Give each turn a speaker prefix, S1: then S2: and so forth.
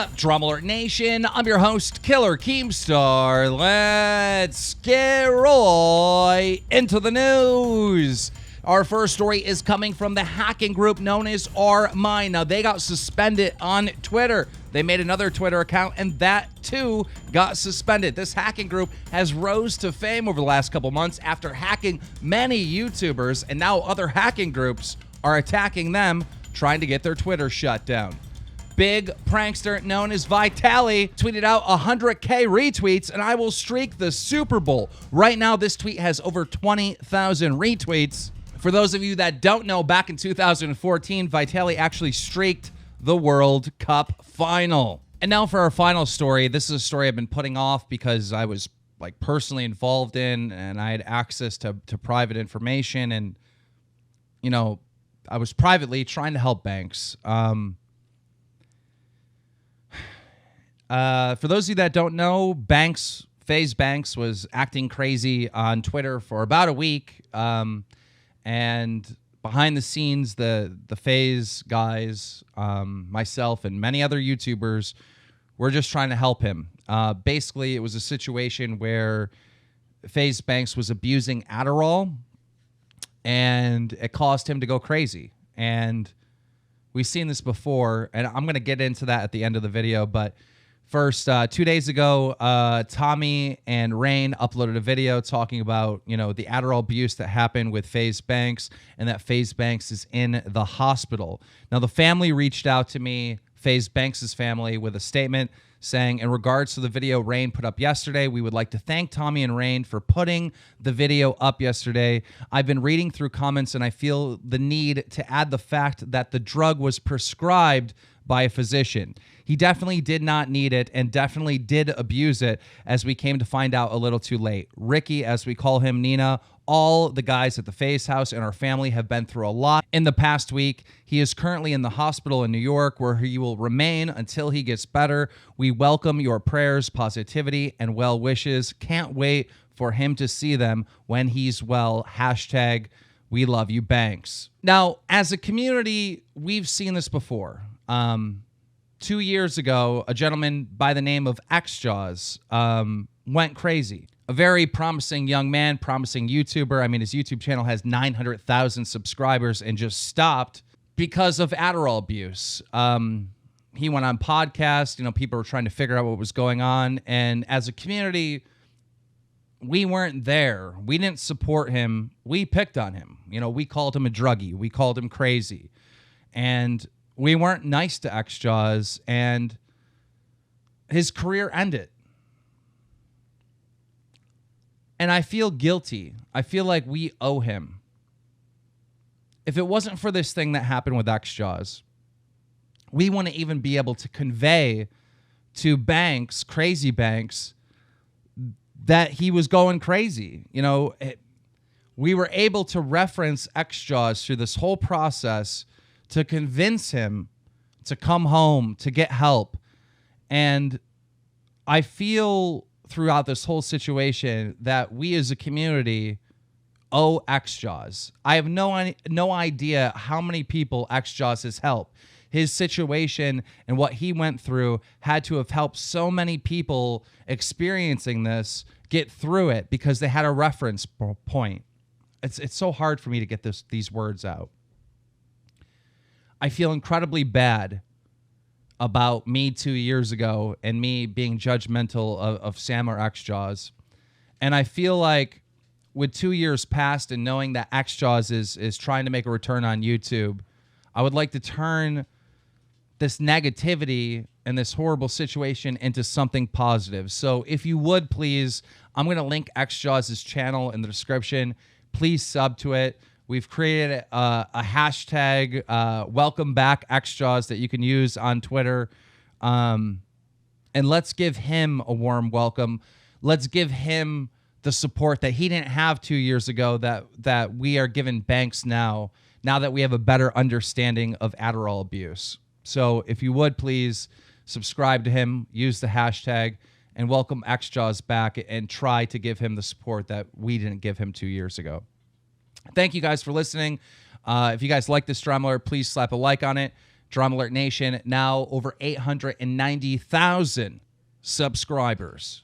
S1: up, DramaAlert Nation? I'm your host, Killer Keemstar. Let's get right into the news. Our first story is coming from the hacking group known as R-Mine. Now, they got suspended on Twitter. They made another Twitter account, and that, too, got suspended. This hacking group has rose to fame over the last couple months after hacking many YouTubers, and now other hacking groups are attacking them, trying to get their Twitter shut down. Big prankster known as Vitaly tweeted out 100K retweets, and I will streak the Super Bowl. Right now, this tweet has over 20,000 retweets. For those of you that don't know, back in 2014, Vitaly actually streaked the World Cup final. And now for our final story. This is a story I've been putting off because I was personally involved in, and I had access to private information, and I was privately trying to help banks. For those of you that don't know, FaZe Banks was acting crazy on Twitter for about a week. And behind the scenes, the FaZe guys, myself, and many other YouTubers were just trying to help him. Basically, it was a situation where FaZe Banks was abusing Adderall, and it caused him to go crazy. And we've seen this before, and I'm going to get into that at the end of the video, but first, 2 days ago, Tommy and Rain uploaded a video talking about, the Adderall abuse that happened with FaZe Banks, and that FaZe Banks is in the hospital. Now, the family reached out to me, FaZe Banks' family, with a statement saying, in regards to the video Rain put up yesterday, we would like to thank Tommy and Rain for putting the video up yesterday. I've been reading through comments, and I feel the need to add the fact that the drug was prescribed by a physician. He definitely did not need it and definitely did abuse it, as we came to find out a little too late. Ricky, as we call him, Nina, all the guys at the FaZe house and our family have been through a lot in the past week. He is currently in the hospital in New York, where he will remain until he gets better. We welcome your prayers, positivity, and well wishes. Can't wait for him to see them when he's well. Hashtag we love you, Banks. Now, as a community, we've seen this before. 2 years ago, a gentleman by the name of xJawz went crazy. A very promising young man, promising YouTuber. I mean, his YouTube channel has 900,000 subscribers and just stopped because of Adderall abuse. He went on podcasts. People were trying to figure out what was going on. And as a community, we weren't there. We didn't support him. We picked on him. We called him a druggie. We called him crazy. And we weren't nice to xJawz, and his career ended. And I feel guilty. I feel like we owe him. If it wasn't for this thing that happened with xJawz, we wouldn't even be able to convey to Banks, crazy Banks, that he was going crazy. We were able to reference xJawz through this whole process to convince him to come home, to get help. And I feel throughout this whole situation that we as a community owe xJawz. I have no idea how many people xJawz has helped. His situation and what he went through had to have helped so many people experiencing this get through it because they had a reference point. It's so hard for me to get these words out. I feel incredibly bad about me 2 years ago and me being judgmental of Sam or xJawz. And I feel like with 2 years past and knowing that xJawz is trying to make a return on YouTube, I would like to turn this negativity and this horrible situation into something positive. So if you would, please, I'm going to link xJawz's channel in the description. Please sub to it. We've created a hashtag, welcome back xJawz, that you can use on Twitter. And let's give him a warm welcome. Let's give him the support that he didn't have 2 years ago that we are giving Banks now that we have a better understanding of Adderall abuse. So if you would, please subscribe to him, use the hashtag, and welcome xJawz back and try to give him the support that we didn't give him 2 years ago. Thank you guys for listening. If you guys like this DramaAlert, please slap a like on it. DramaAlert Nation, now over 890,000 subscribers.